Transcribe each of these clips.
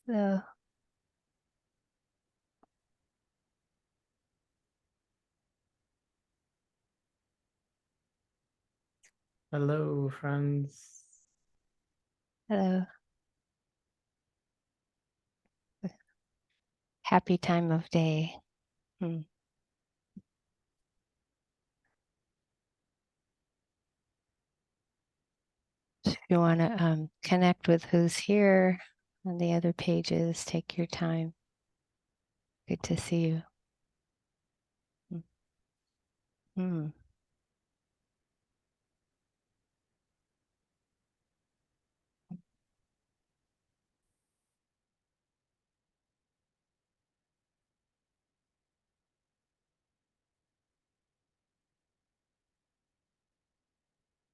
So, Hello, friends. hello. Happy time of day. Hmm. So if you want to connect with who's here on the other pages, take your time. Good to see you. Hmm. Hmm.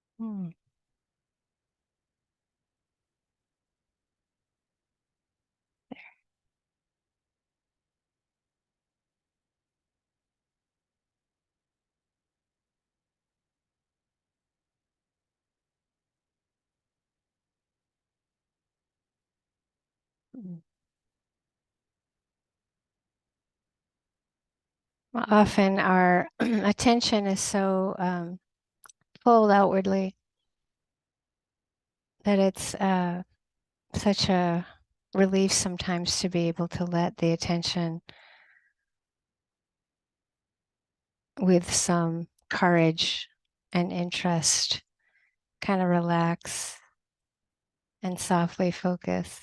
Hmm. Well, often our attention is so pulled outwardly that it's such a relief sometimes to be able to let the attention with some courage and interest kind of relax and softly focus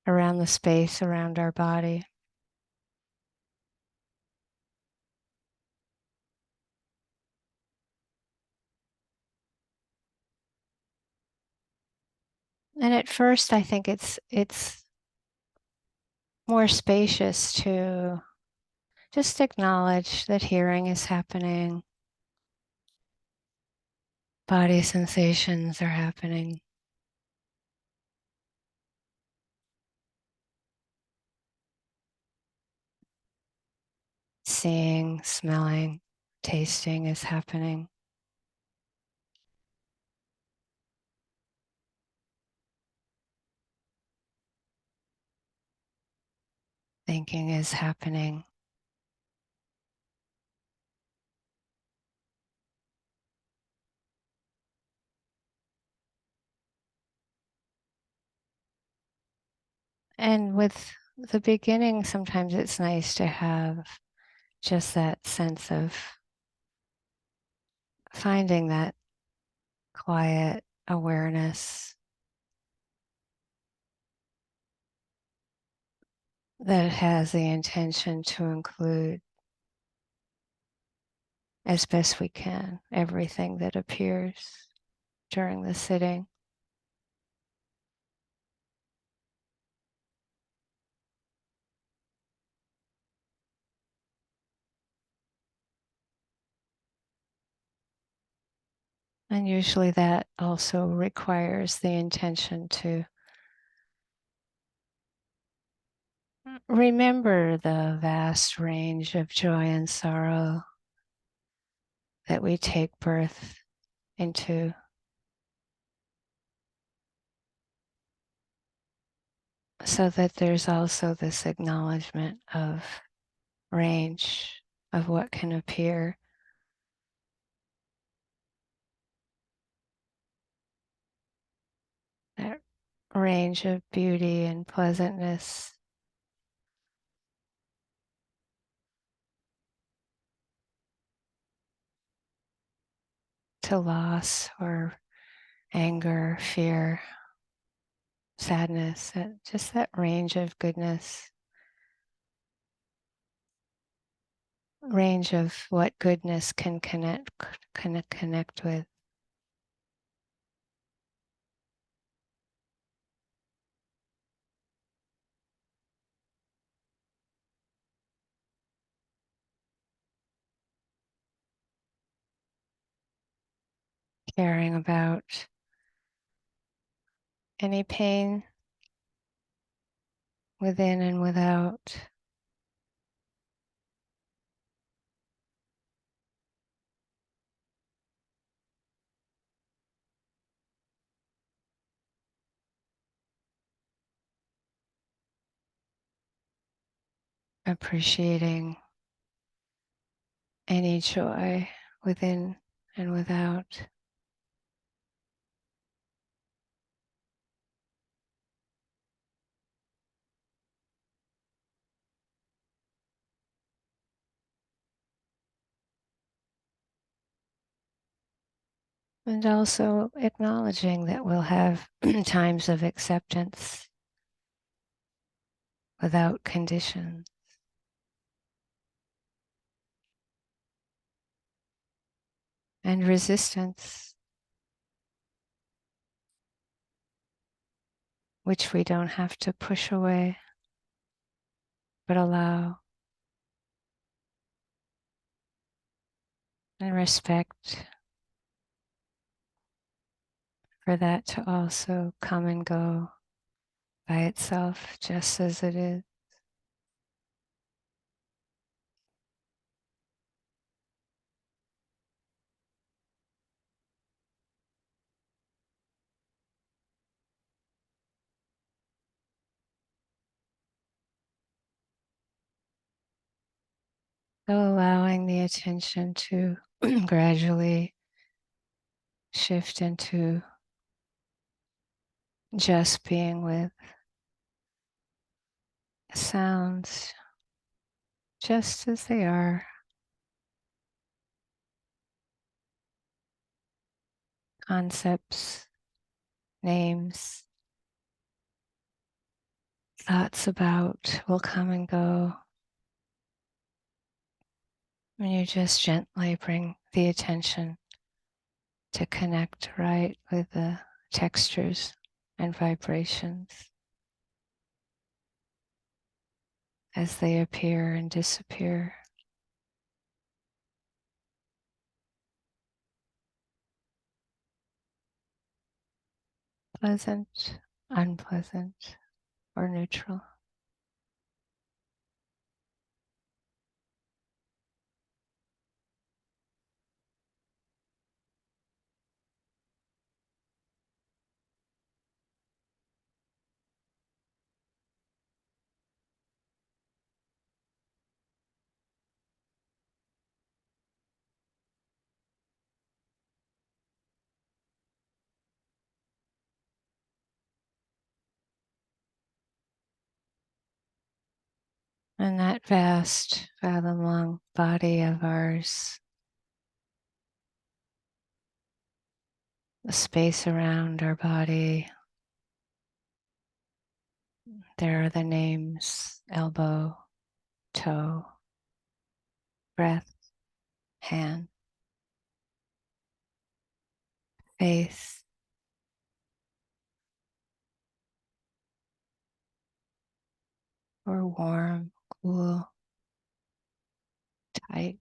around the space around our body. And at first I think it's more spacious to just acknowledge that hearing is happening, body sensations are happening. Seeing, smelling, tasting is happening. Thinking is happening. And with the beginning, sometimes it's nice to have just that sense of finding that quiet awareness that has the intention to include, as best we can, everything that appears during the sitting. And usually that also requires the intention to remember the vast range of joy and sorrow that we take birth into. So that there's also this acknowledgement of range of what can appear. That range of beauty and pleasantness. To loss or anger, fear, sadness, just that range of goodness, range of what goodness can connect with. Caring about any pain within and without. appreciating any joy within and without. And also acknowledging that we'll have times of acceptance without condition, and resistance, which we don't have to push away, but allow and respect for that to also come and go by itself, just as it is. So allowing the attention to gradually shift into just being with sounds just as they are, concepts, names, thoughts about will come and go. And you just gently bring the attention to connect right with the textures and vibrations as they appear and disappear. Pleasant, unpleasant, or neutral. And that vast, fathom-long body of ours, the space around our body, there are the names: elbow, toe, breath, hand, face, or warm, cool, tight,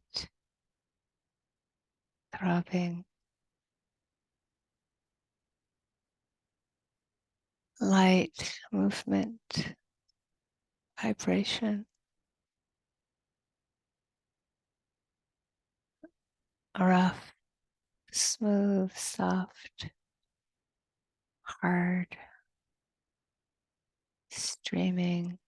throbbing, light, movement, vibration, rough, smooth, soft, hard, streaming.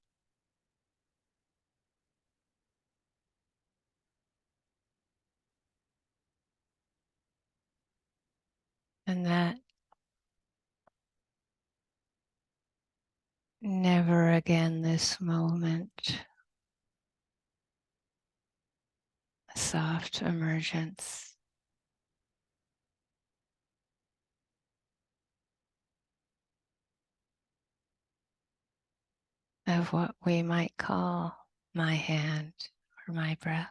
And that never again this moment, soft emergence of what we might call my hand or my breath.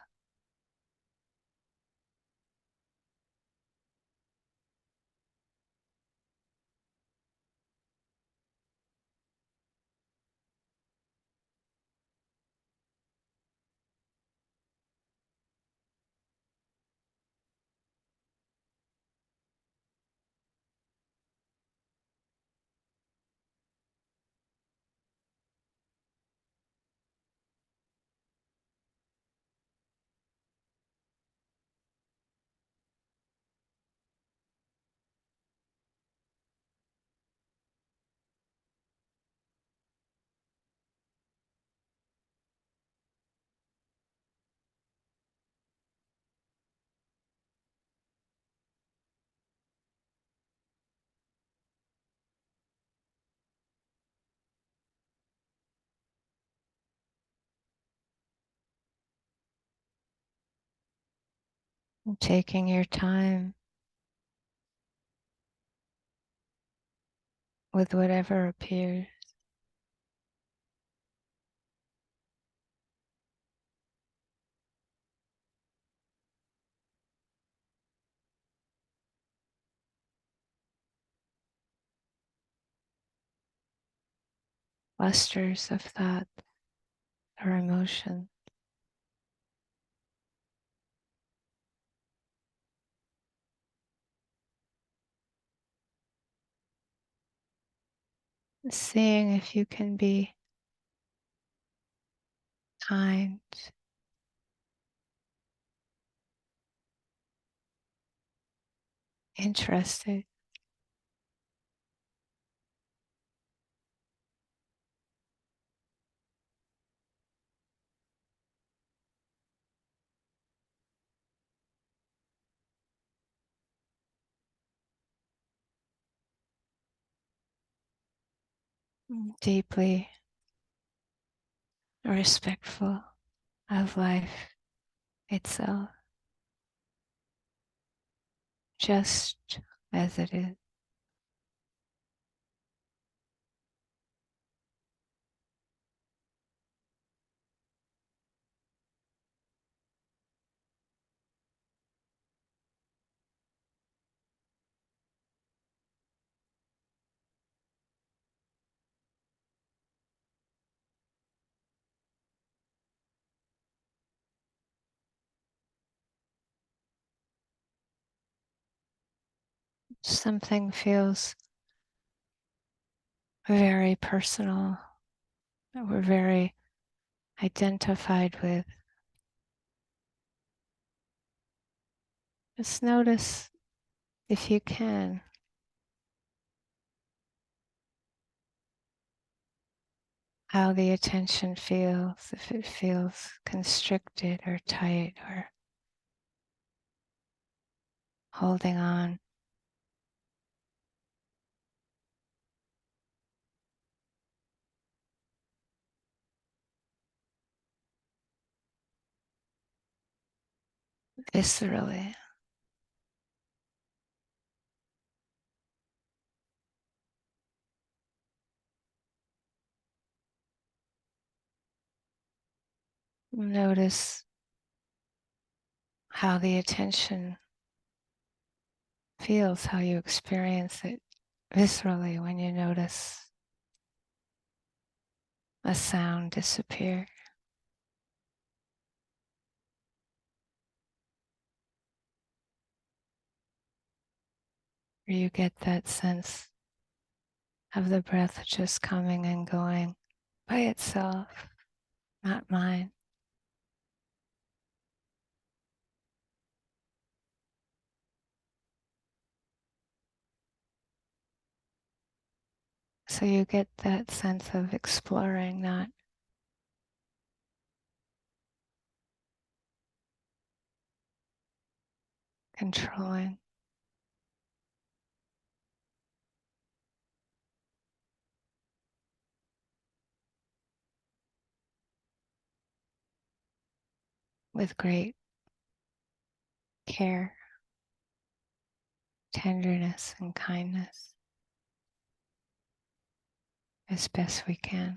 And taking your time with whatever appears. Clusters of thought or emotion. Seeing if you can be kind, interested, deeply respectful of life itself, just as it is. Something feels very personal that we're very identified with. Just notice, if you can, how the attention feels, if it feels constricted or tight or holding on. Viscerally. Notice how the attention feels, how you experience it viscerally when you notice a sound disappear. Or you get that sense of the breath just coming and going by itself, not mine. So you get that sense of exploring, not controlling. With great care, tenderness, and kindness as best we can.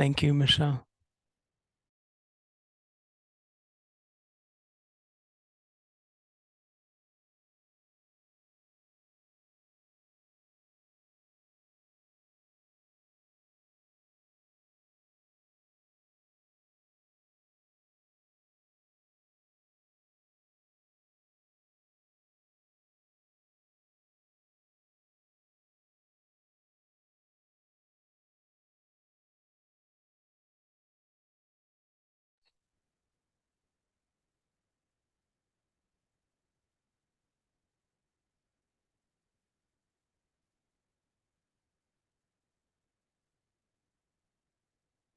Thank you, Michelle.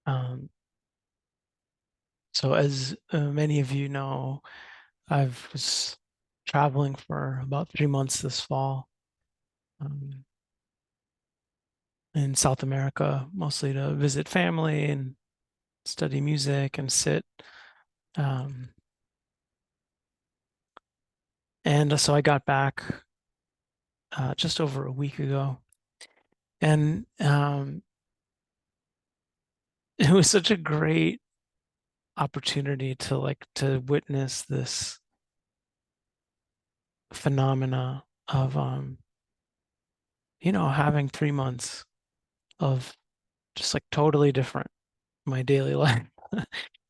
Um, so as many of you know, I was traveling for about 3 months this fall um, in South America, mostly to visit family and study music and sit. Um, and so I got back just over a week ago, and it was such a great opportunity to to witness this phenomena of having 3 months of just like totally different my daily life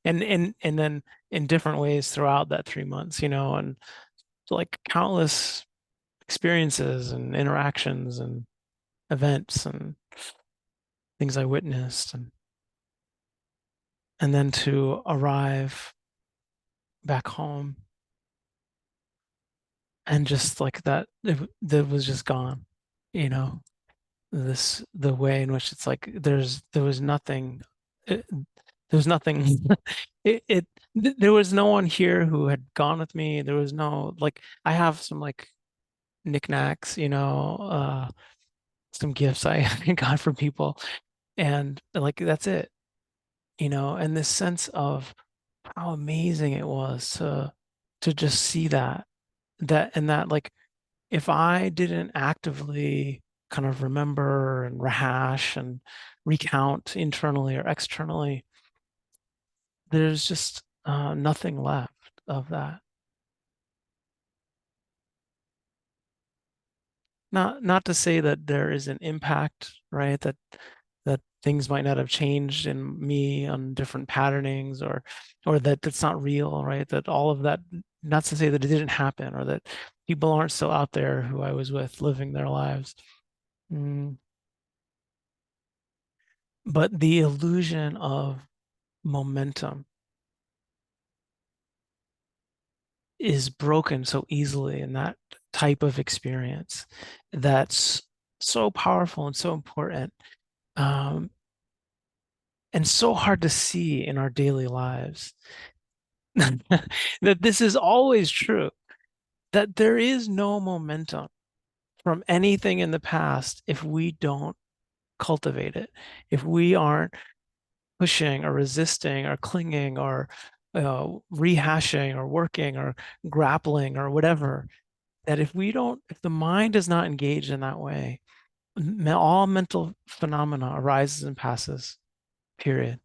and then in different ways throughout that 3 months, and like countless experiences and interactions and events and things I witnessed and then to arrive back home and just like that was just gone, you know, the way in which it's like there was nothing it, there was nothing there was no one here who had gone with me. There was no like I have some like knickknacks, some gifts I got from people and like that's it, and this sense of how amazing it was to just see that like if I didn't actively kind of remember and rehash and recount internally or externally, there's just nothing left of that. Not to say that there is an impact, right? That things might not have changed in me on different patternings or that that's not real, right? That all of that, not to say that it didn't happen or that people aren't still out there who I was with living their lives. Mm. But the illusion of momentum is broken so easily in that type of experience that's so powerful and so important, um, and so hard to see in our daily lives. That this is always true, that there is no momentum from anything in the past if we don't cultivate it, if we aren't pushing or resisting or clinging or rehashing or working or grappling or whatever, that if the mind is not engaged in that way, all mental phenomena arises and passes, period.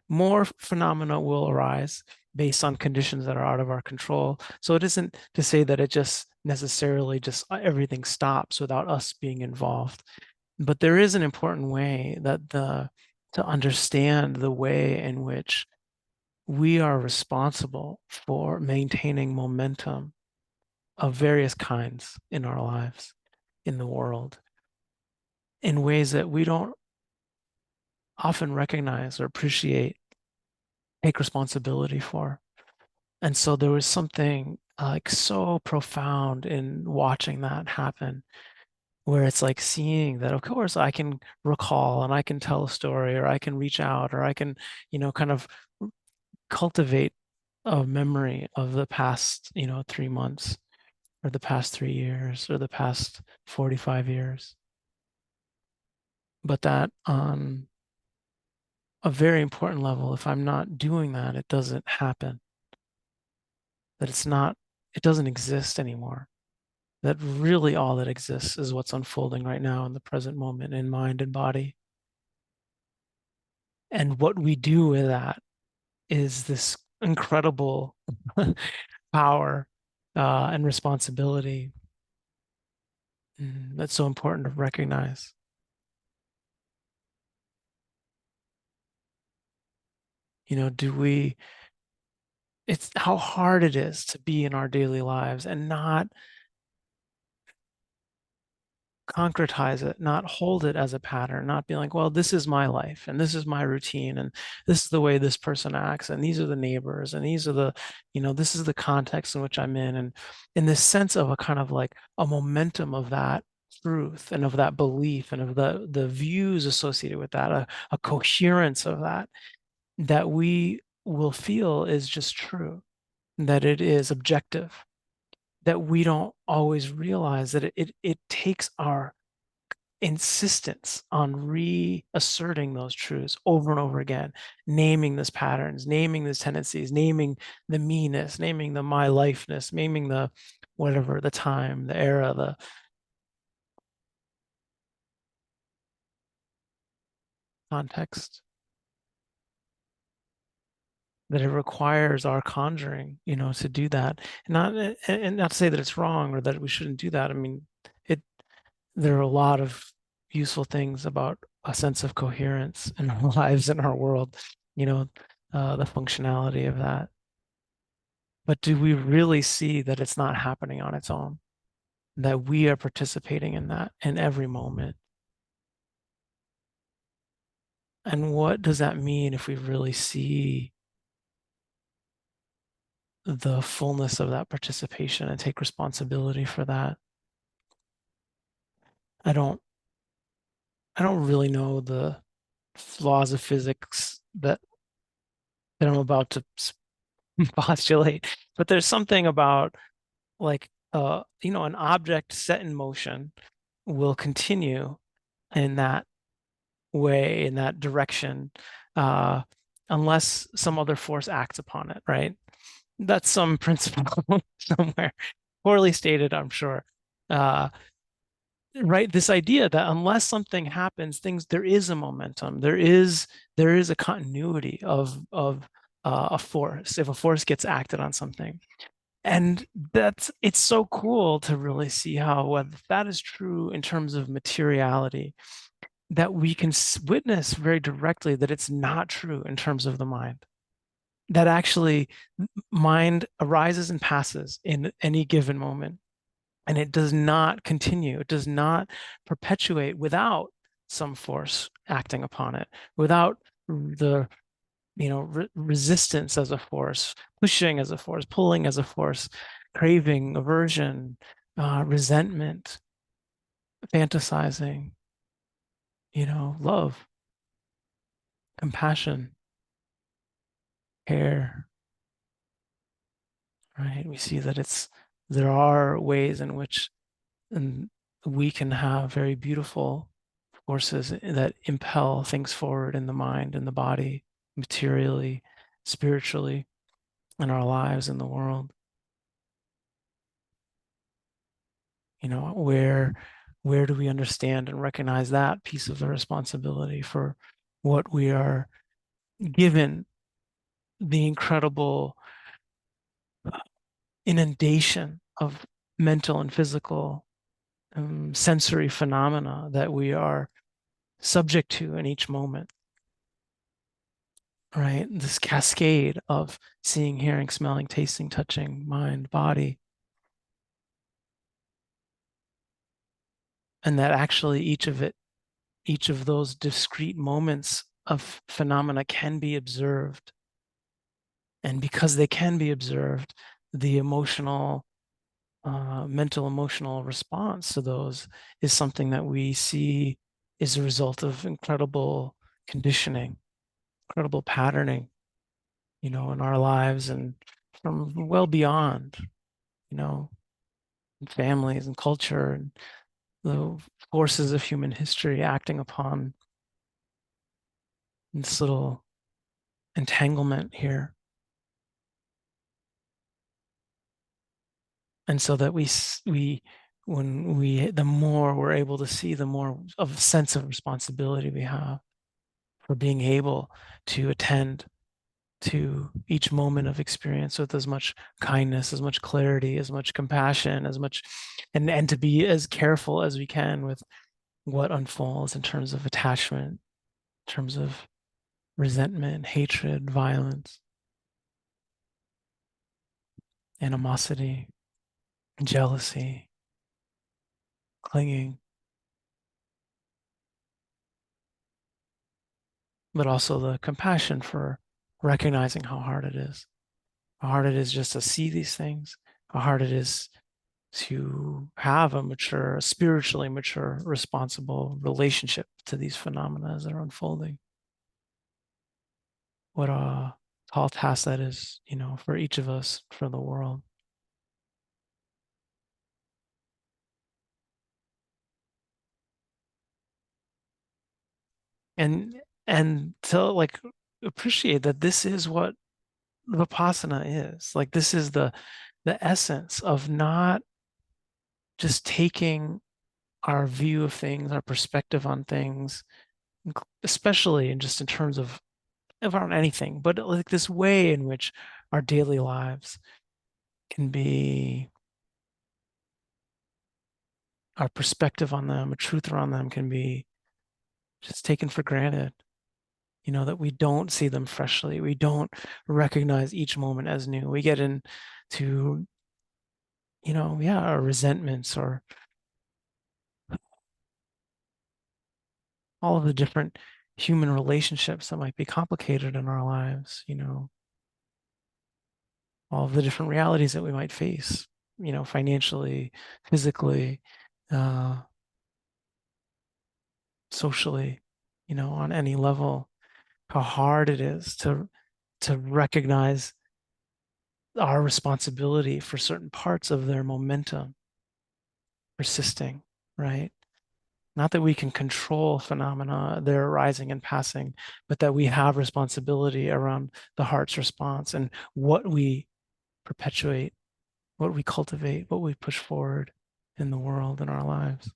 More phenomena will arise based on conditions that are out of our control. So it isn't to say that it just necessarily just everything stops without us being involved. But there is an important way to understand the way in which we are responsible for maintaining momentum of various kinds in our lives, in the world, in ways that we don't often recognize or appreciate, take responsibility for. And so there was something like so profound in watching that happen, where it's like seeing that, of course, I can recall and I can tell a story, or I can reach out, or I can, kind of cultivate a memory of the past, 3 months, or the past 3 years, or the past 45 years. But that on a very important level, if I'm not doing that, it doesn't happen. That it doesn't exist anymore. That really all that exists is what's unfolding right now in the present moment in mind and body. And what we do with that is this incredible power and responsibility that's so important to recognize. Do we, it's how hard it is to be in our daily lives and not concretize it, not hold it as a pattern, not be like, well, this is my life and this is my routine and this is the way this person acts and these are the neighbors and these are this is the context in which I'm in. And in this sense of a kind of like a momentum of that truth and of that belief and of the views associated with that, a coherence of that we will feel is just true, that it is objective, that we don't always realize that it takes our insistence on reasserting those truths over and over again, naming these patterns, naming these tendencies, naming the meanness, naming the my lifeness, naming the whatever, the time, the era, the context, that it requires our conjuring, to do that. And not to say that it's wrong or that we shouldn't do that. I mean, it there are a lot of useful things about a sense of coherence in our lives, in our world, you know, the functionality of that. But do we really see that it's not happening on its own? That we are participating in that in every moment? And what does that mean if we really see the fullness of that participation and take responsibility for that? I don't I don't really know the laws of physics that I'm about to postulate, but there's something about like an object set in motion will continue in that way, in that direction, uh, unless some other force acts upon it, right? That's some principle somewhere, poorly stated, I'm sure. Uh, right, this idea that unless something happens, there is a momentum, there is a continuity of a force if a force gets acted on something. And it's so cool to really see how whether that is true in terms of materiality, that we can witness very directly that it's not true in terms of the mind. That actually mind arises and passes in any given moment, and it does not continue. It does not perpetuate without some force acting upon it, without the resistance as a force, pushing as a force, pulling as a force, craving, aversion, resentment, fantasizing, love, compassion, care, right? We see that there are ways in which we can have very beautiful forces that impel things forward in the mind and the body, materially, spiritually, in our lives, in the world. Where do we understand and recognize that piece of the responsibility for what we are given, the incredible inundation of mental and physical sensory phenomena that we are subject to in each moment, right? This cascade of seeing, hearing, smelling, tasting, touching, mind, body. And that actually each of those discrete moments of phenomena can be observed. And because they can be observed, the mental emotional response to those is something that we see is a result of incredible conditioning, incredible patterning, in our lives and from well beyond, you know, families and culture and the forces of human history acting upon this little entanglement here. And so that the more we're able to see, the more of a sense of responsibility we have. for being able to attend to each moment of experience with as much kindness, as much clarity, as much compassion, as much, and to be as careful as we can with what unfolds in terms of attachment, in terms of resentment, hatred, violence, animosity, jealousy, clinging, but also the compassion for recognizing how hard it is, how hard it is just to see these things, how hard it is to have a mature, spiritually mature, responsible relationship to these phenomena as they're unfolding. What a tall task that is, for each of us, for the world. And to like appreciate that this is what Vipassana is. Like this is the essence of not just taking our view of things, our perspective on things, especially in just in terms of around anything, but like this way in which our daily lives can be, our perspective on them, a truth around them can be just taken for granted. That we don't see them freshly. We don't recognize each moment as new. We get into, yeah, our resentments or all of the different human relationships that might be complicated in our lives, all of the different realities that we might face, financially, physically, uh, socially, on any level, how hard it is to recognize our responsibility for certain parts of their momentum persisting, right? Not that we can control phenomena, their arising and passing, but that we have responsibility around the heart's response and what we perpetuate, what we cultivate, what we push forward in the world, in our lives.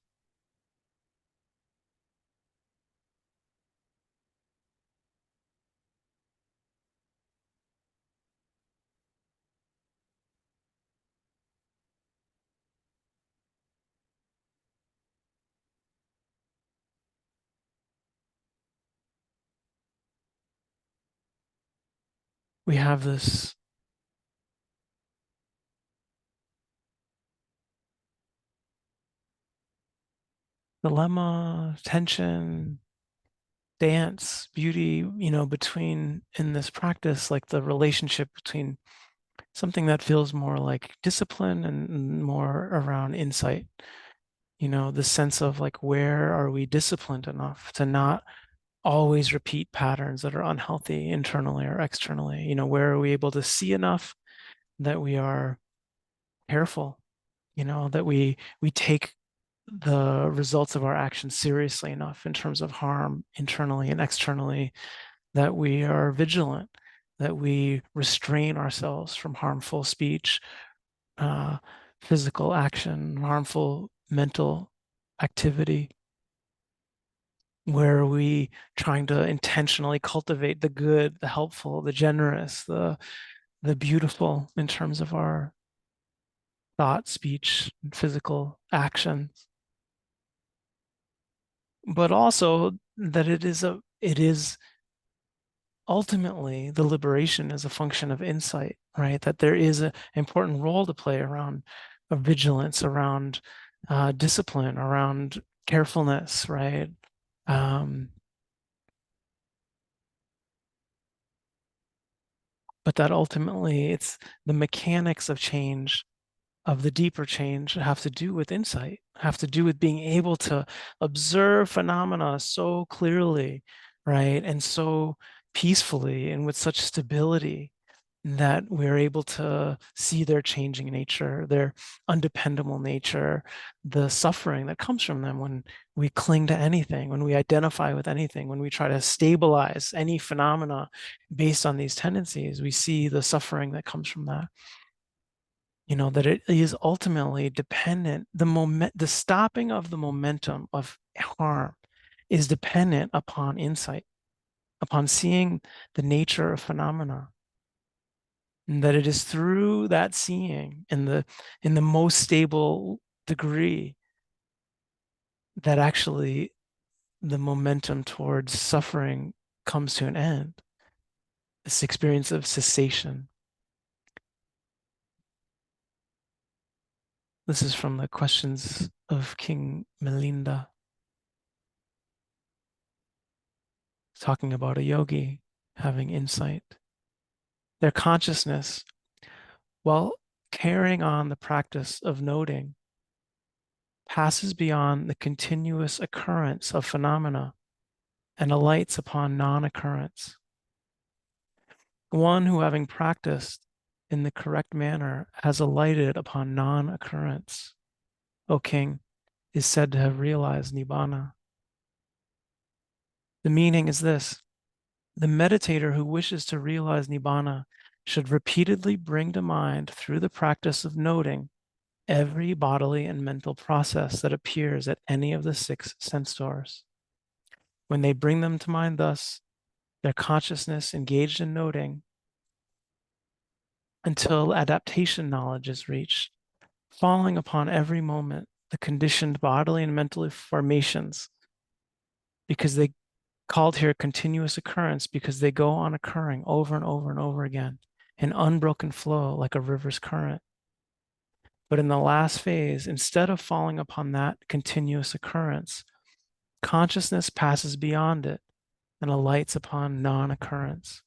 We have this dilemma, tension, dance, beauty, between in this practice, like the relationship between something that feels more like discipline and more around insight. The sense of like, where are we disciplined enough to not always repeat patterns that are unhealthy internally or externally? Where are we able to see enough that we are careful, that we take the results of our actions seriously enough in terms of harm internally and externally, that we are vigilant, that we restrain ourselves from harmful speech, uh, physical action, harmful mental activity. Where are we trying to intentionally cultivate the good, the helpful, the generous, the beautiful in terms of our thought, speech, and physical actions? But also that it is ultimately the liberation is a function of insight, right? That there is an important role to play around a vigilance, around discipline, around carefulness, right? Um, but that ultimately it's the mechanics of change, of the deeper change, have to do with insight, have to do with being able to observe phenomena so clearly, right? And so peacefully and with such stability that we're able to see their changing nature, their undependable nature, the suffering that comes from them when we cling to anything, when we identify with anything, when we try to stabilize any phenomena based on these tendencies, we see the suffering that comes from that. That it is ultimately dependent, the stopping of the momentum of harm is dependent upon insight. upon seeing the nature of phenomena, and that it is through that seeing in the most stable degree that actually the momentum towards suffering comes to an end. This experience of cessation. This is from the Questions of King Melinda, talking about a yogi having insight. Their consciousness, while carrying on the practice of noting, passes beyond the continuous occurrence of phenomena and alights upon non-occurrence. One who, having practiced in the correct manner, has alighted upon non-occurrence, O king, is said to have realized Nibbana. The meaning is this: the meditator who wishes to realize Nibbana should repeatedly bring to mind, through the practice of noting, every bodily and mental process that appears at any of the 6 sense doors. When they bring them to mind thus, their consciousness engaged in noting until adaptation knowledge is reached, falling upon every moment the conditioned bodily and mental formations, because they called here continuous occurrence, because they go on occurring over and over and over again in unbroken flow like a river's current. But in the last phase, instead of falling upon that continuous occurrence, consciousness passes beyond it and alights upon non-occurrence,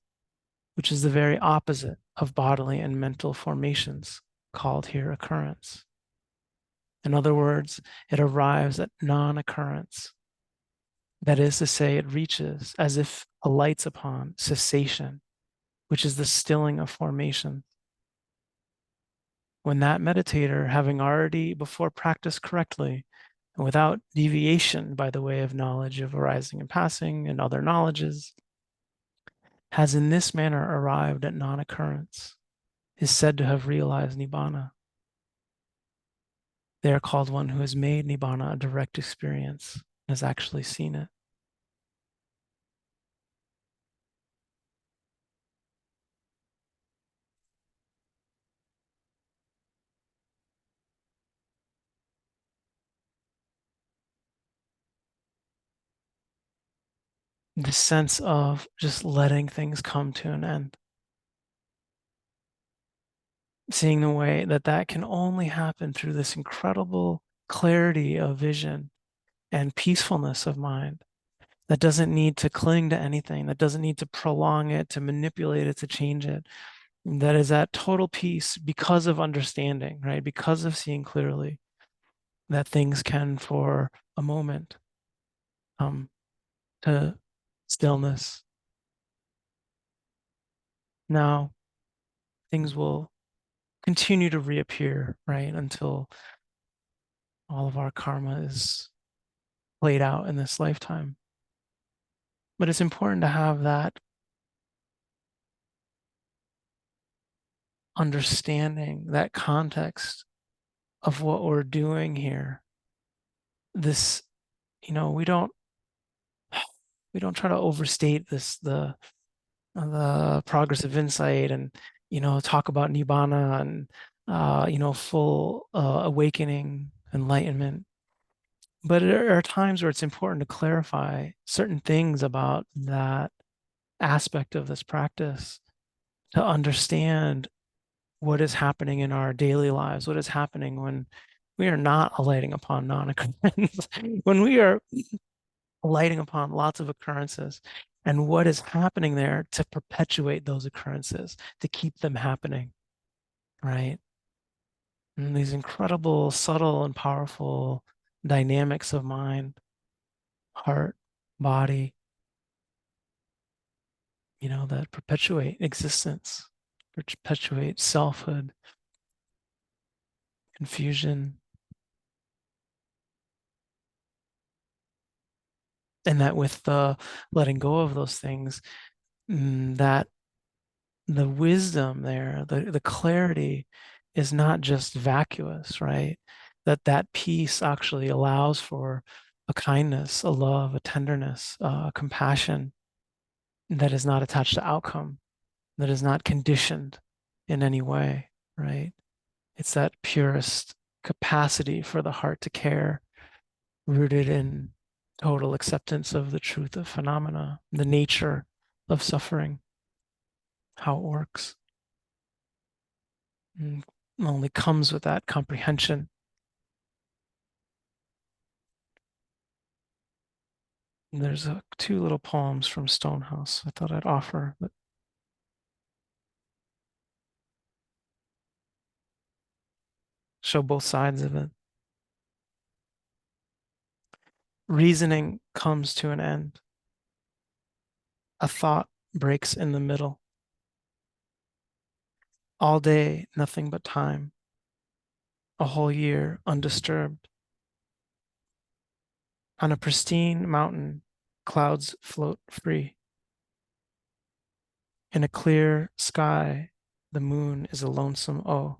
which is the very opposite of bodily and mental formations, called here occurrence. In other words, it arrives at non-occurrence. That is to say, it reaches, as if alights upon, cessation, which is the stilling of formation. When that meditator, having already before practiced correctly, and without deviation by the way of knowledge of arising and passing and other knowledges, has in this manner arrived at non-occurrence, is said to have realized Nibbana. They are called one who has made Nibbana a direct experience and has actually seen it. The sense of just letting things come to an end, seeing the way that that can only happen through this incredible clarity of vision and peacefulness of mind that doesn't need to cling to anything, that doesn't need to prolong it, to manipulate it, to change it, that is at total peace because of understanding, right? Because of seeing clearly that things can, for a moment, come to stillness. Now, things will continue to reappear, right? Until all of our karma is played out in this lifetime. But it's important to have that understanding, that context of what we're doing here. This, we don't try to overstate the progress of insight and talk about nibbana and full awakening, enlightenment. But there are times where it's important to clarify certain things about that aspect of this practice, to understand what is happening in our daily lives, what is happening when we are not alighting upon non-occurrence, when we are alighting upon lots of occurrences, and what is happening there to perpetuate those occurrences, to keep them happening, right? And these incredible, subtle, and powerful dynamics of mind, heart, body, that perpetuate existence, perpetuate selfhood, confusion, and that with the letting go of those things, that the wisdom there, the clarity is not just vacuous, right? That peace actually allows for a kindness, a love, a tenderness, a compassion, that is not attached to outcome, that is not conditioned in any way, right? It's that purest capacity for the heart to care, rooted in total acceptance of the truth of phenomena, the nature of suffering, how it works. And only comes with that comprehension. And there's two little poems from Stonehouse I thought I'd offer that show both sides of it. Reasoning comes to an end. A thought breaks in the middle. All day, nothing but time. A whole year undisturbed. On a pristine mountain, clouds float free. In a clear sky, the moon is a lonesome O.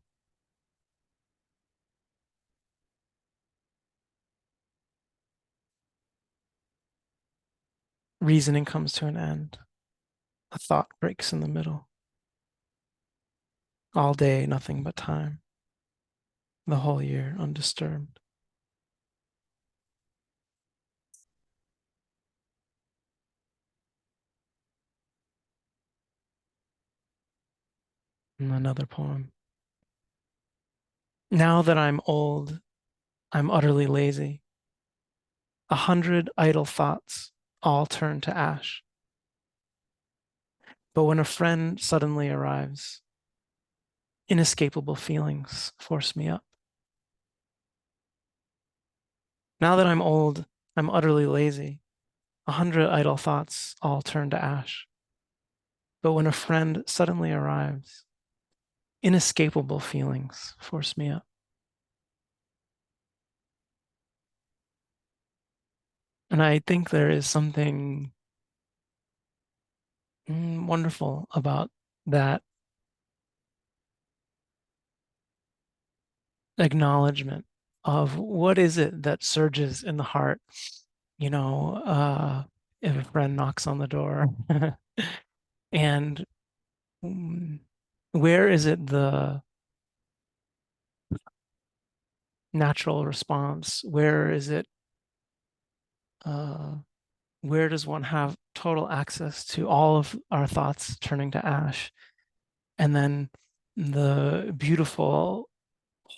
Reasoning comes to an end. A thought breaks in the middle. All day, nothing but time. The whole year undisturbed. And another poem. Now that I'm old, I'm utterly lazy. 100 idle thoughts all turn to ash. But when a friend suddenly arrives, inescapable feelings force me up. Now that I'm old, I'm utterly lazy. 100 idle thoughts all turn to ash. But when a friend suddenly arrives, inescapable feelings force me up. And I think there is something wonderful about that acknowledgement of what is it that surges in the heart, you know, if a friend knocks on the door and mm, where is it the natural response? Where is it, uh, where does one have total access to all of our thoughts turning to ash? And then the beautiful,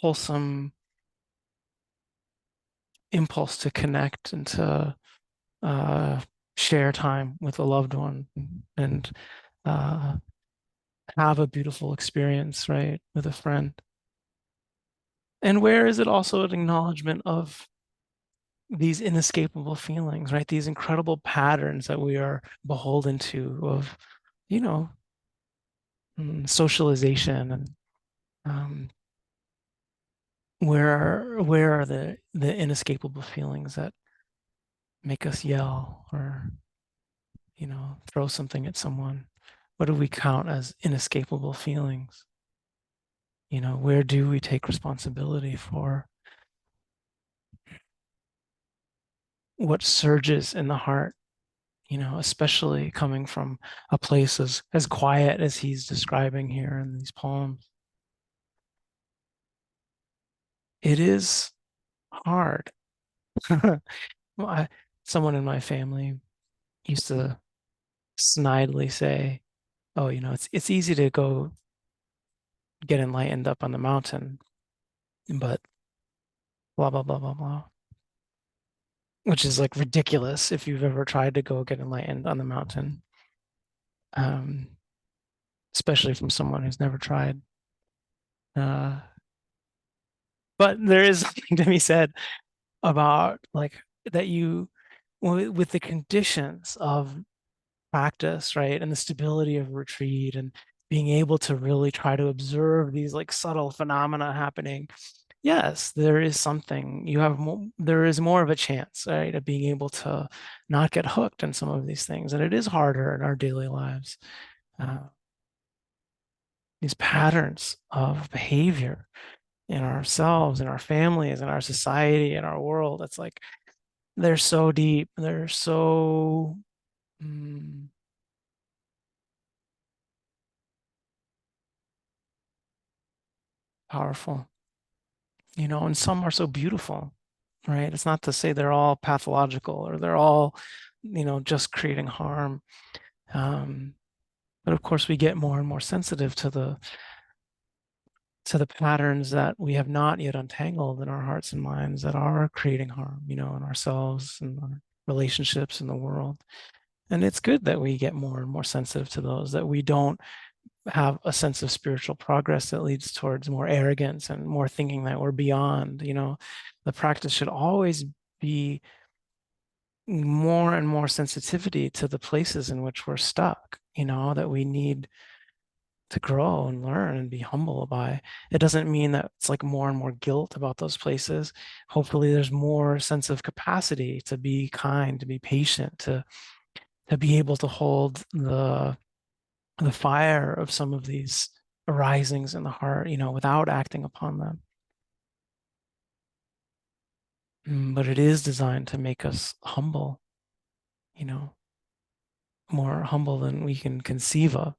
wholesome impulse to connect and to uh, share time with a loved one and uh, have a beautiful experience, right, with a friend. And where is it also an acknowledgement of these inescapable feelings, right? These incredible patterns that we are beholden to of, you know, socialization and where are the inescapable feelings that make us yell or, throw something at someone? What do we count as inescapable feelings? Where do we take responsibility for what surges in the heart, especially coming from a place as quiet as he's describing here in these poems. It is hard. Well, someone in my family used to snidely say, "Oh, it's easy to go get enlightened up on the mountain, but blah blah blah blah blah," which is like ridiculous if you've ever tried to go get enlightened on the mountain, um, especially from someone who's never tried. Uh, but there is something to be said about like that with the conditions of practice, right? And the stability of retreat and being able to really try to observe these like subtle phenomena happening. Yes, there is something there is more of a chance, right, of being able to not get hooked in some of these things. And it is harder in our daily lives. Uh, these patterns of behavior in ourselves, in our families, in our society, in our world, it's like they're so deep, they're so mm, powerful, and some are so beautiful, right? It's not to say they're all pathological or they're all, just creating harm. Um, but of course, we get more and more sensitive to the patterns that we have not yet untangled in our hearts and minds that are creating harm, in ourselves and our relationships in the world. And it's good that we get more and more sensitive to those, that we don't have a sense of spiritual progress that leads towards more arrogance and more thinking that we're beyond. The practice should always be more and more sensitivity to the places in which we're stuck, that we need to grow and learn and be humble by. It doesn't mean that it's like more and more guilt about those places. Hopefully there's more sense of capacity to be kind, to be patient, to be able to hold the fire of some of these arisings in the heart, without acting upon them. But it is designed to make us humble, you know, more humble than we can conceive of.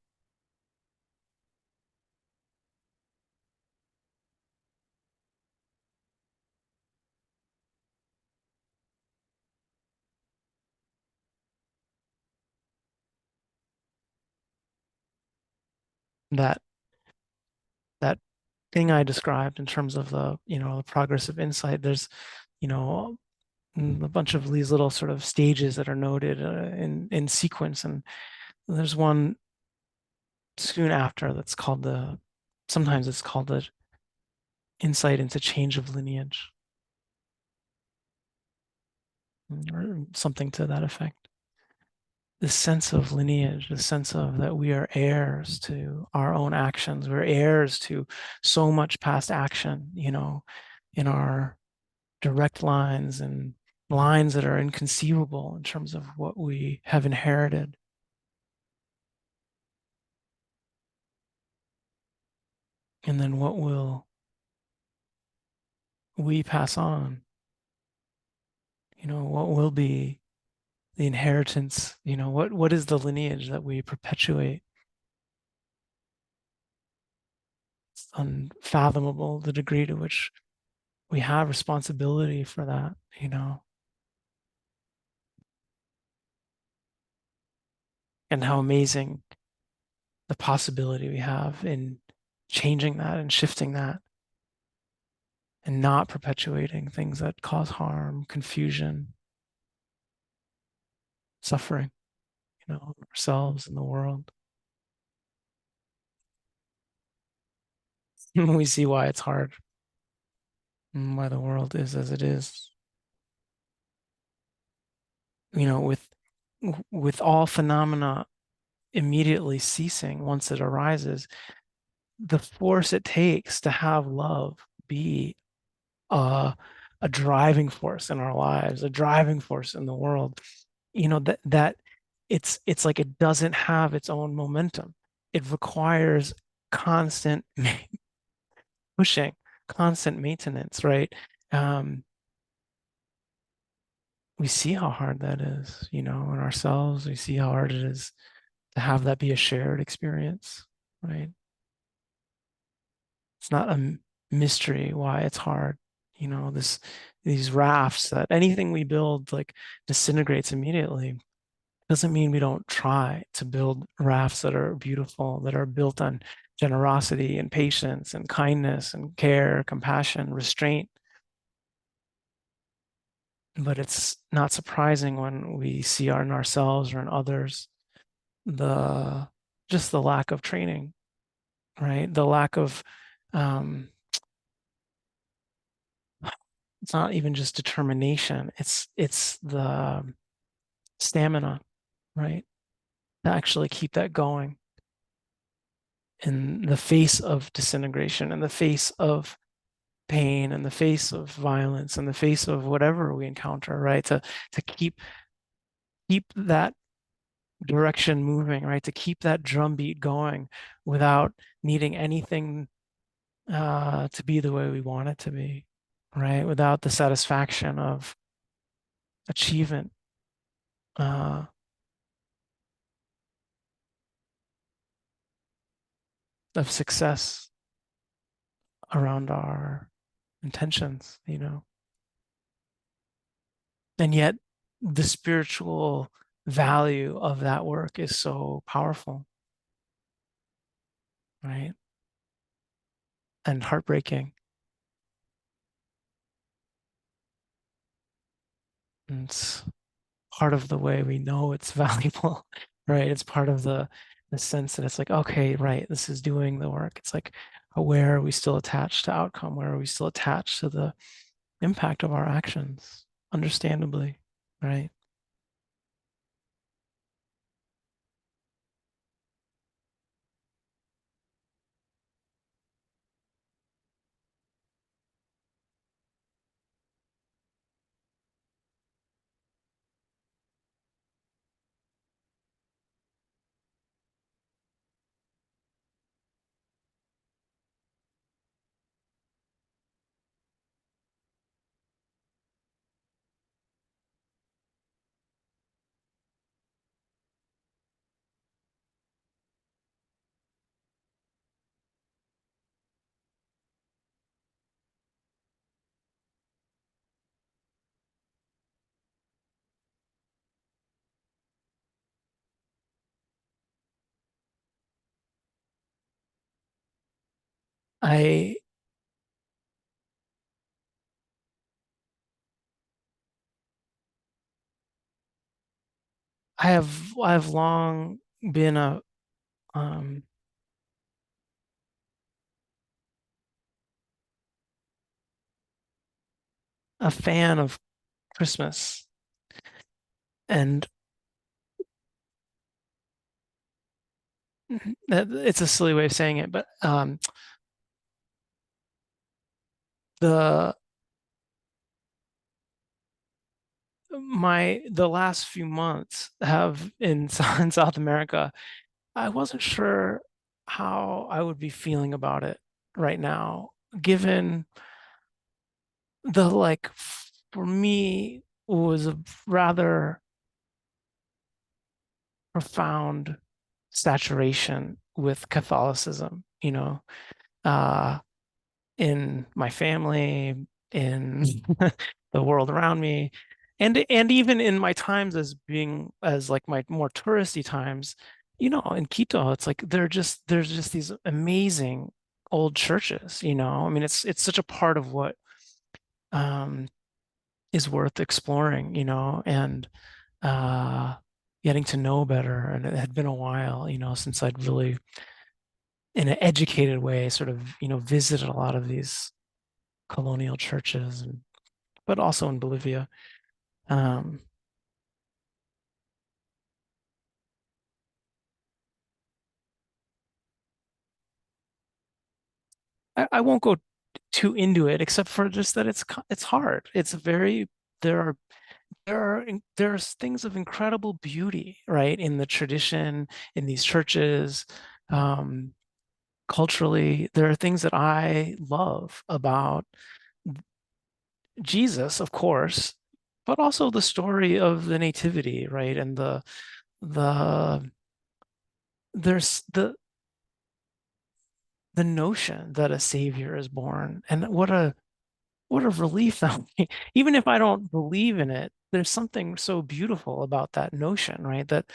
That that thing I described in terms of the progressive insight, there's, you know, a bunch of these little sort of stages that are noted in sequence, and there's one soon after that's called sometimes it's called the insight into change of lineage, or something to that effect. This sense of lineage, the sense of that we are heirs to our own actions, we're heirs to so much past action, in our direct lines and lines that are inconceivable in terms of what we have inherited. And then what will we pass on? What will be the inheritance? What is the lineage that we perpetuate? It's unfathomable the degree to which we have responsibility for that, and how amazing the possibility we have in changing that and shifting that and not perpetuating things that cause harm, confusion, suffering, ourselves and the world. We see why it's hard and why the world is as it is. With all phenomena immediately ceasing once it arises, the force it takes to have love be a, a driving force in our lives, a driving force in the world, that it's like it doesn't have its own momentum. It requires constant pushing, constant maintenance, right? Um, we see how hard that is, in ourselves. We see how hard it is to have that be a shared experience, right? It's not a mystery why it's hard. These rafts that anything we build like disintegrates immediately. Doesn't mean we don't try to build rafts that are beautiful, that are built on generosity and patience and kindness and care, compassion, restraint. But it's not surprising when we see in ourselves or in others the just the lack of training, right? The lack of um, it's not even just determination, it's the stamina, right? To actually keep that going in the face of disintegration, in the face of pain, in the face of violence, in the face of whatever we encounter, right? To keep that direction moving, right? To keep that drumbeat going without needing anything to be the way we want it to be, right? Without the satisfaction of achievement, uh, of success, around our intentions, and yet the spiritual value of that work is so powerful, right? And heartbreaking. And it's part of the way we know it's valuable, right? It's part of the sense that it's like, okay, right, this is doing the work. It's like, where are we still attached to outcome? Where are we still attached to the impact of our actions? Understandably, right? I I have long been um a fan of Christmas, and it's a silly way of saying it, but the the last few months have in in South America, I wasn't sure how I would be feeling about it right now, given the for me was a rather profound saturation with Catholicism, uh, in my family, in the world around me, and even in my times as being as like my more touristy times, in Quito, it's like there's just these amazing old churches, I mean, it's such a part of what um is worth exploring, and uh getting to know better. And it had been a while, since I'd really in an educated way sort of, visited a lot of these colonial churches, and but also in Bolivia. Um, I won't go too into it, except for just that it's hard. It's very there are there's things of incredible beauty, right, in the tradition, in these churches. Um, Culturally, there are things that I love about Jesus, of course, but also the story of the nativity, right? And the there's the notion that a savior is born, and what a relief that would be. Even if I don't believe in it, there's something so beautiful about that notion, right? That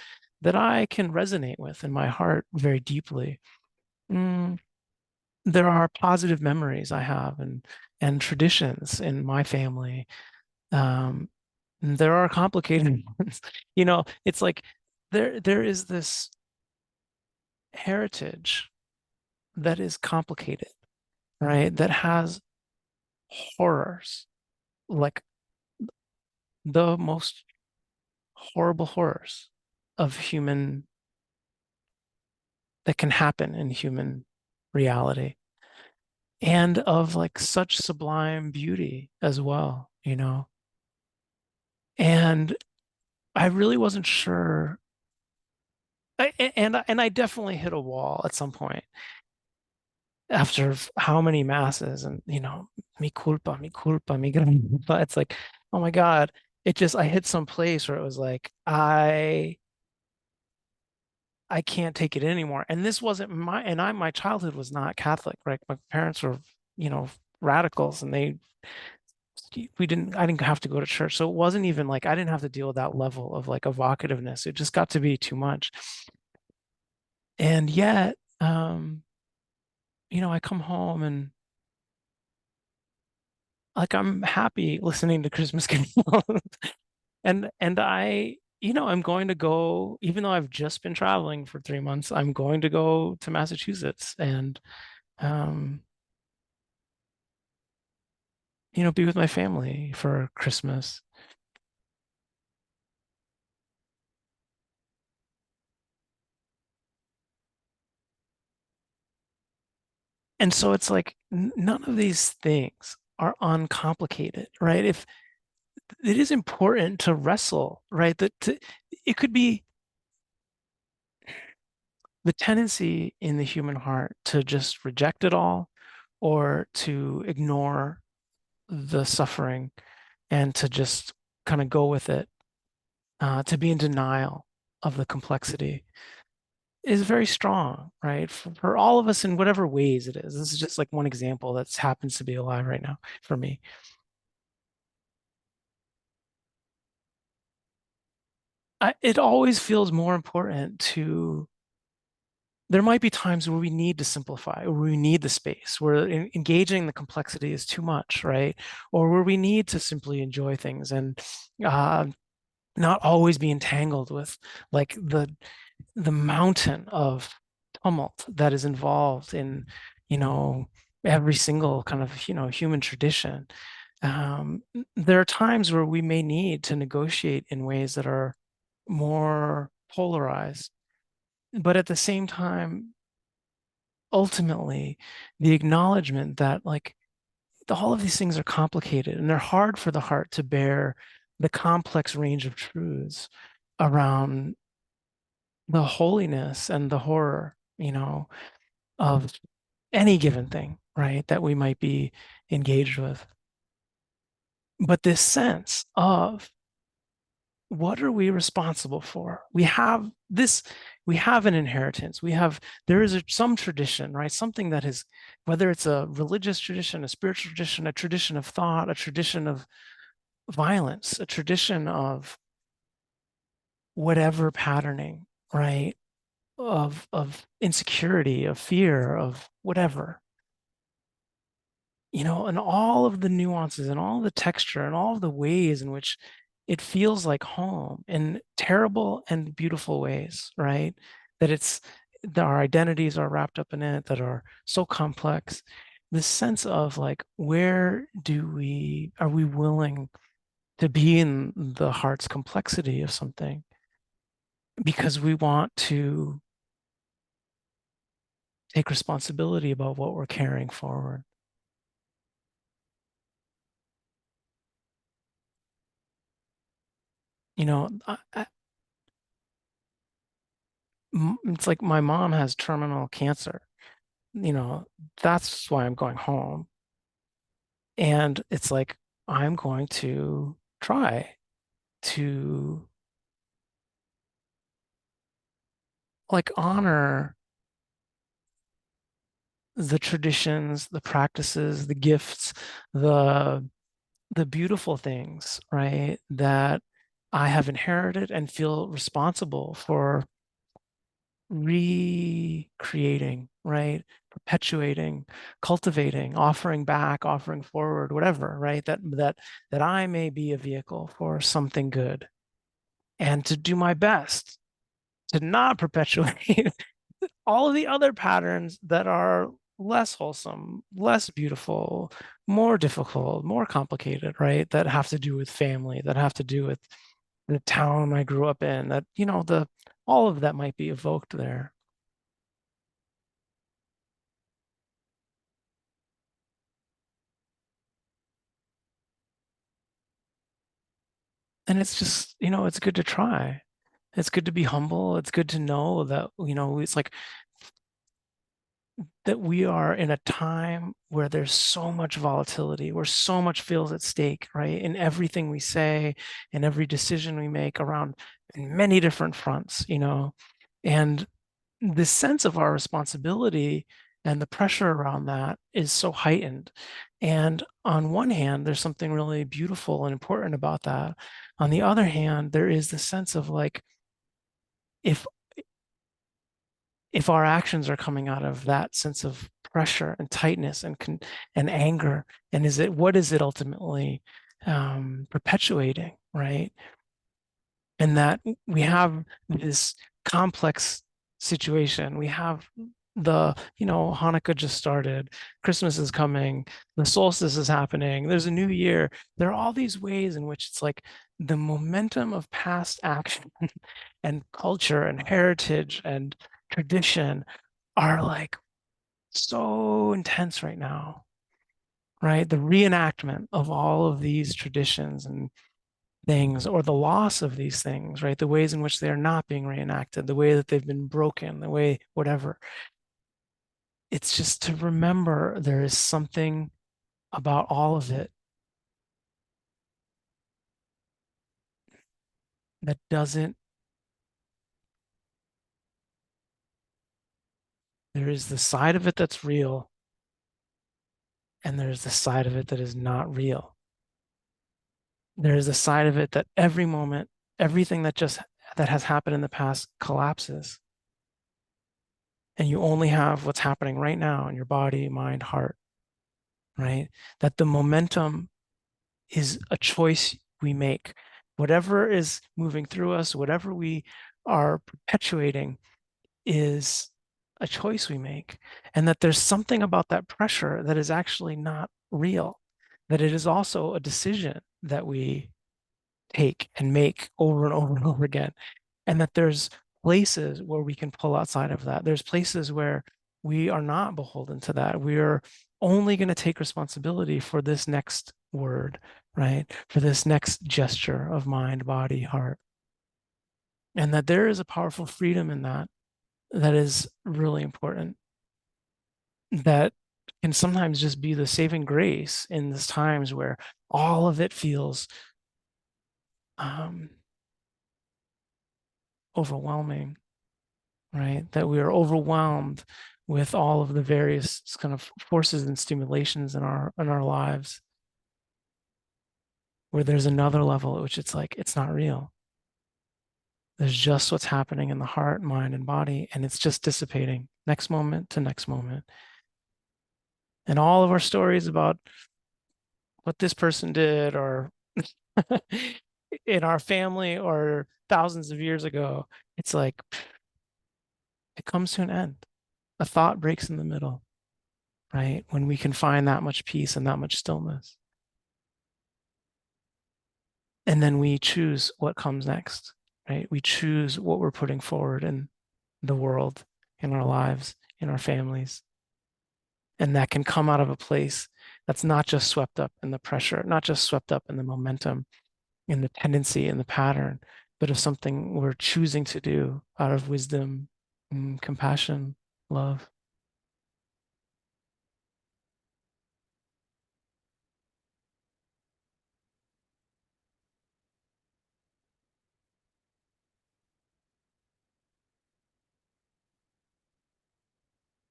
I can resonate with in my heart very deeply. Mm, there are positive memories I have, and traditions in my family. Um, and there are complicated ones. It's like there is this heritage that is complicated, right? That has horrors, like the most horrible horrors of human that can happen in human reality, and of like such sublime beauty as well, And I really wasn't sure. And I definitely hit a wall at some point after how many masses, and mi culpa, mi gran culpa. It's like, oh my God, I hit some place where it was like, I can't take it anymore. And this wasn't my childhood was not Catholic, right? My parents were radicals, and I didn't have to go to church. So it wasn't even like I didn't have to deal with that level of like evocativeness. It just got to be too much. And yet, I come home and like I'm happy listening to Christmas carols. And I'm going to go, even though I've just been traveling for 3 months, I'm going to go to Massachusetts and um, be with my family for Christmas. And so it's like none of these things are uncomplicated, right? If it is important to wrestle, right? It could be the tendency in the human heart to just reject it all or to ignore the suffering and to just kind of go with it, to be in denial of the complexity is very strong, right? For all of us in whatever ways it is. This is just like one example that happens to be alive right now for me. It always feels more important to, there might be times where we need to simplify, or we need the space, where engaging the complexity is too much, right? Or where we need to simply enjoy things and uh, not always be entangled with like the mountain of tumult that is involved in, you know, every single kind of, human tradition. Um, there are times where we may need to negotiate in ways that are more polarized, but at the same time, ultimately, the acknowledgement that like all of these things are complicated and they're hard for the heart to bear the complex range of truths around the holiness and the horror, of any given thing, right, that we might be engaged with. But this sense of what are we responsible for? We have an inheritance. There is some tradition, right? Something that is, whether it's a religious tradition, a spiritual tradition, a tradition of thought, a tradition of violence, a tradition of whatever patterning, right? Of insecurity, of fear, of whatever, and all of the nuances and all the texture and all of the ways in which it feels like home in terrible and beautiful ways, right? That that our identities are wrapped up in it, that are so complex. This sense of like, are we willing to be in the heart's complexity of something because we want to take responsibility about what we're carrying forward. You know, it's like my mom has terminal cancer. You know, that's why I'm going home. And it's like, I'm going to try to like honor the traditions, the practices, the gifts, the beautiful things, right, that I have inherited and feel responsible for recreating, right? Perpetuating, cultivating, offering back, offering forward, whatever, right? That I may be a vehicle for something good and to do my best to not perpetuate all of the other patterns that are less wholesome, less beautiful, more difficult, more complicated, right? That have to do with family, that have to do with the town I grew up in, that, the all of that might be evoked there. And it's just, it's good to try. It's good to be humble. It's good to know that, it's like that we are in a time where there's so much volatility, where so much feels at stake, right? In everything we say, in every decision we make around in many different fronts, and this sense of our responsibility And the pressure around that is so heightened. And on one hand, there's something really beautiful and important about that. On the other hand, there is the sense of like, if if our actions are coming out of that sense of pressure and tightness and anger, and is it what is it ultimately perpetuating, right? And that we have this complex situation. We have Hanukkah just started, Christmas is coming, the solstice is happening, there's a new year. There are all these ways in which it's like the momentum of past action and culture and heritage and tradition are like so intense right now, right? The reenactment of all of these traditions and things, or the loss of these things, right? The ways in which they are not being reenacted, the way that they've been broken, the way, whatever. It's just to remember there is something about all of it that doesn't, there is the side of it that's real, and there's the side of it that is not real. There is a side of it that every moment, everything that has happened in the past collapses. And you only have what's happening right now in your body, mind, heart, right? That the momentum is a choice we make. Whatever is moving through us, whatever we are perpetuating is a choice we make. And that there's something about that pressure that is actually not real, that it is also a decision that we take and make over and over and over again. And that there's places where we can pull outside of that. There's places where we are not beholden to that. We are only going to take responsibility for this next word, right? For this next gesture of mind, body, heart. And that there is a powerful freedom in that that is really important, that can sometimes just be the saving grace in these times where all of it feels um, overwhelming, right? That we are overwhelmed with all of the various kind of forces and stimulations in our lives, where there's another level at which it's like it's not real. There's just what's happening in the heart, mind, and body, and it's just dissipating next moment to next moment. And all of our stories about what this person did or in our family or thousands of years ago, it's like it comes to an end. A thought breaks in the middle, right? When we can find that much peace and that much stillness. And then we choose what comes next, right? We choose what we're putting forward in the world, in our lives, in our families. And that can come out of a place that's not just swept up in the pressure, not just swept up in the momentum, in the tendency, in the pattern, but of something we're choosing to do out of wisdom, compassion, love.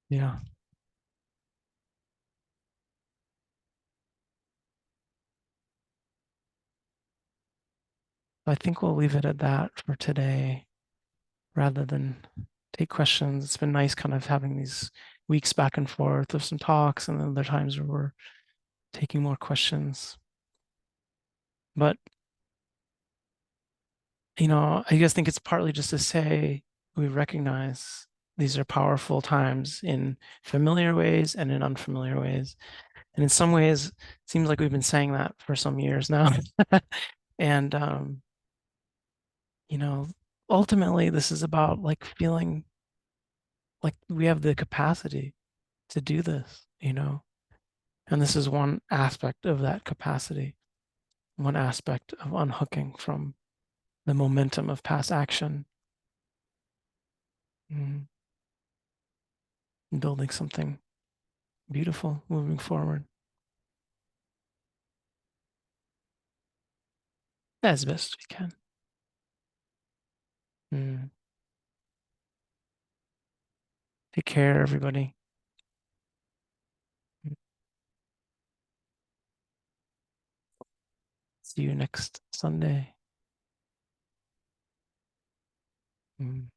Yeah. I think we'll leave it at that for today rather than take questions. It's been nice kind of having these weeks back and forth of some talks and then other times where we're taking more questions. But, I guess think it's partly just to say we recognize these are powerful times in familiar ways and in unfamiliar ways. And in some ways, it seems like we've been saying that for some years now. And, you know, ultimately, this is about like feeling like we have the capacity to do this. And this is one aspect of that capacity, one aspect of unhooking from the momentum of past action, mm, and building something beautiful moving forward as best we can. Mm. Take care, everybody. See you next Sunday. Mm.